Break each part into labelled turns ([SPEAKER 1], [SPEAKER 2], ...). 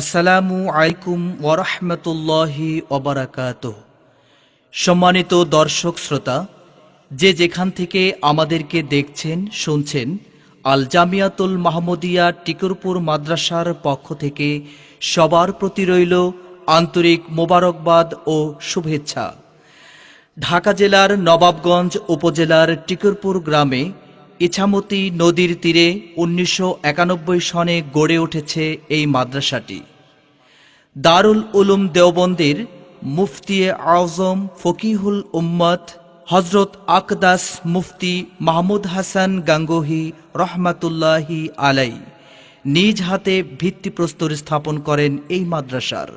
[SPEAKER 1] আসসালামু আলাইকুম ওয়ারাহমাতুল্লাহি ওয়াবারাকাতুহু। সম্মানিত দর্শক শ্রোতা, যে যেখান থেকে আমাদেরকে দেখছেন শুনছেন, আল জামিয়াতুল মাহমুদিয়া টিকুরপুর মাদ্রাসার পক্ষ থেকে সবার প্রতি রইল আন্তরিক মোবারকবাদ ও শুভেচ্ছা। ঢাকা জেলার নবাবগঞ্জ উপজেলার টিকুরপুর গ্রামে ইছামতি নদীর তীরে ১৯৯১ সনে গড়ে উঠেছে এই মাদ্রাসাটি। দারুল উলুম দেওবন্দের মুফতি আজম ফকিহুল উম্মত হজরত আকদাস মুফতি মাহমুদ হাসান গাঙ্গোহী রহমাতুল্লাহি আলাই নিজ হাতে ভিত্তিপ্রস্তর স্থাপন করেন এই মাদ্রাসার।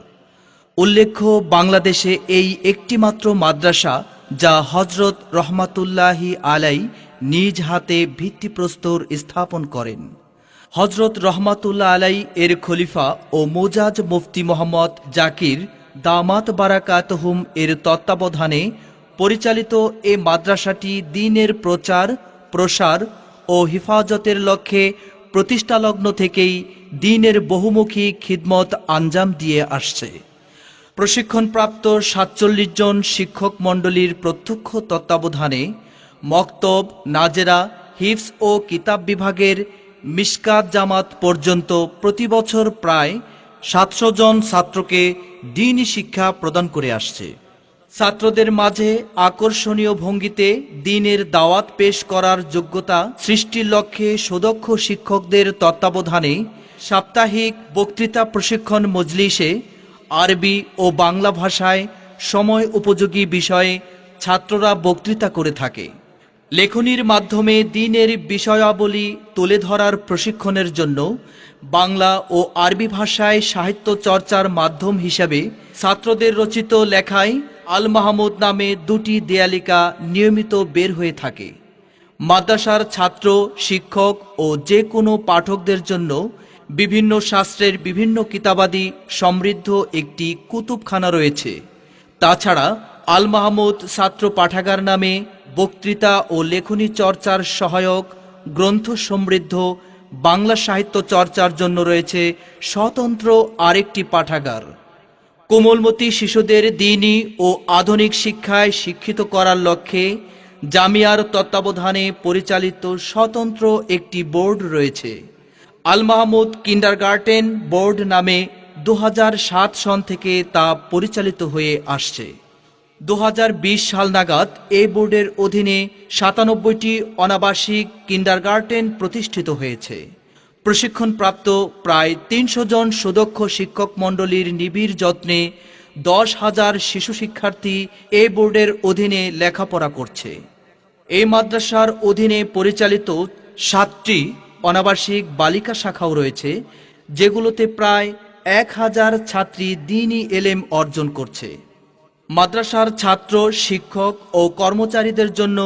[SPEAKER 1] উল্লেখ্য, বাংলাদেশে এই একটিমাত্র মাদ্রাসা যা হজরত রহমাতুল্লাহি আলাই নিজ হাতে ভিত্তিপ্রস্তর স্থাপন করেন। হজরত রহমাতুল্লাহ আলাই এর খলিফা ও মোজাজ মুফতি মোহাম্মদ জাকির দামাত বারাকাতহুম এর তত্ত্বাবধানে পরিচালিত এ মাদ্রাসাটি দ্বীনের প্রচার প্রসার ও হিফাজতের লক্ষ্যে প্রতিষ্ঠালগ্ন থেকেই দ্বীনের বহুমুখী খিদমত আঞ্জাম দিয়ে আসছে। প্রশিক্ষণপ্রাপ্ত ৪৭ জন শিক্ষক মণ্ডলীর প্রত্যক্ষ তত্ত্বাবধানে মক্তব, নাজেরা, হিফজ ও কিতাব বিভাগের মিশকাত জামাত পর্যন্ত প্রতি বছর প্রায় ৭০০ জন ছাত্রকে দ্বীনি শিক্ষা প্রদান করে আসছে। ছাত্রদের মাঝে আকর্ষণীয় ভঙ্গিতে দ্বীনের দাওয়াত পেশ করার যোগ্যতা সৃষ্টির লক্ষ্যে সুদক্ষ শিক্ষকদের তত্ত্বাবধানে সাপ্তাহিক বক্তৃতা প্রশিক্ষণ মজলিসে আরবি ও বাংলা ভাষায় সময় উপযোগী বিষয়ে ছাত্ররা বক্তৃতা করে থাকে। লেখনীর মাধ্যমে দ্বীনের বিষয়াবলী তুলে ধরার প্রশিক্ষণের জন্য বাংলা ও আরবি ভাষায় সাহিত্য চর্চার মাধ্যম হিসাবে ছাত্রদের রচিত লেখায় আল মাহমুদ নামে ২টি দেয়ালিকা নিয়মিত বের হয়ে থাকে। মাদ্রাসার ছাত্র, শিক্ষক ও যে কোনো পাঠকদের জন্য বিভিন্ন শাস্ত্রের বিভিন্ন কিতাবাদি সমৃদ্ধ একটি কুতুবখানা রয়েছে। তাছাড়া আল মাহমুদ ছাত্র পাঠাগার নামে বক্তৃতা ও লেখনী চর্চার সহায়ক গ্রন্থ সমৃদ্ধ বাংলা সাহিত্য চর্চার জন্য রয়েছে স্বতন্ত্র আরেকটি পাঠাগার। কোমলমতি শিশুদের দ্বীনি ও আধুনিক শিক্ষায় শিক্ষিত করার লক্ষ্যে জামিয়ার তত্ত্বাবধানে পরিচালিত স্বতন্ত্র একটি বোর্ড রয়েছে। আল মাহমুদ কিন্ডারগার্টেন বোর্ড নামে ২০০৭ সন থেকে তা পরিচালিত হয়ে আসছে। ২০২০ সাল নাগাদ এই বোর্ডের অধীনে ৯৭টি অনাবাসিক কিন্ডারগার্টেন প্রতিষ্ঠিত হয়েছে। প্রশিক্ষণপ্রাপ্ত প্রায় ৩০০ জন সুদক্ষ শিক্ষক মণ্ডলীর নিবিড় যত্নে ১০,০০০ শিশু শিক্ষার্থী এই বোর্ডের অধীনে লেখাপড়া করছে। এই মাদ্রাসার অধীনে পরিচালিত ৭টি অনাবাসিক বালিকা শাখাও রয়েছে, যেগুলোতে প্রায় ১,০০০ ছাত্রী দ্বীনি এলেম অর্জন করছে। মাদ্রাসার ছাত্র, শিক্ষক ও কর্মচারীদের জন্য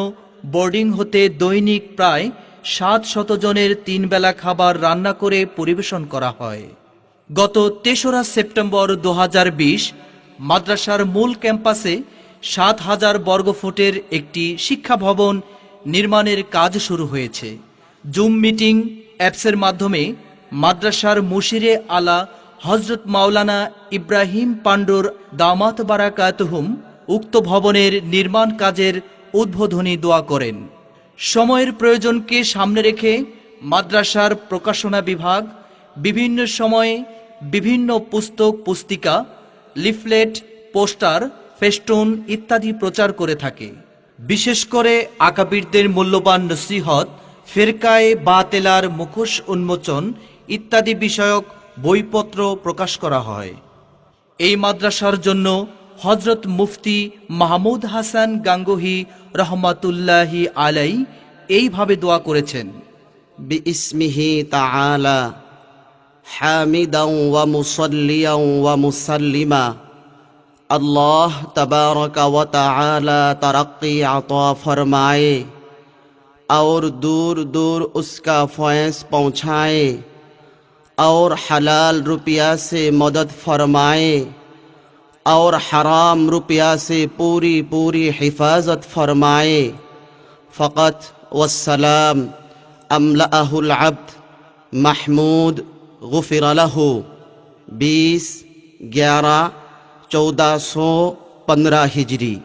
[SPEAKER 1] বোর্ডিং হতে দৈনিক প্রায় ৭০০ জনের ৩ বেলা খাবার রান্না করে পরিবেশন করা হয়। গত ৩রা সেপ্টেম্বর ২০২০ মাদ্রাসার মূল ক্যাম্পাসে ৭,০০০ বর্গফুটের একটি শিক্ষা ভবন নির্মাণের কাজ শুরু হয়েছে। জুম মিটিং অ্যাপসের মাধ্যমে মাদ্রাসার মুশিরে আলা হজরত মাওলানা ইব্রাহিম পান্ডুর দামাত বারাকাতুহুম উক্ত ভবনের নির্মাণ কাজের উদ্বোধনী দোয়া করেন। সময়ের প্রয়োজনকে সামনে রেখে মাদ্রাসার প্রকাশনা বিভাগ বিভিন্ন সময়ে বিভিন্ন পুস্তক, পুস্তিকা, লিফলেট, পোস্টার, ফেস্টুন ইত্যাদি প্রচার করে থাকে। বিশেষ করে আকাবিরদের মূল্যবান নসিহত, ফেরকায়ে বাতেলার মুখোশ উন্মোচন ইত্যাদি বিষয়ক বইপত্র প্রকাশ করা হয়। এই মাদ্রাসার জন্য হজরত মুফতি মাহমুদ হাসান গাঙ্গোহী রহমাতুল্লাহি আলাই এইভাবে দোয়া করেছেন:
[SPEAKER 2] বিইসমিহি তাআলা হামিদান ওয়া মুসাল্লিয়ান ওয়া মুসাল্লিমা अल्लाह तबारक व ताला तरक्की अता फरमाए और दूर दूर उसका फैज़ पहुँचाए और हलाल रुपया से मदद फरमाए और हराम रुपया से पूरी पूरी हिफाजत फरमाए। फ़क़त वस्सलाम अमलअहुल अब्द महमूद गुफ़िर लहू। 20/11/1415 हिजरी।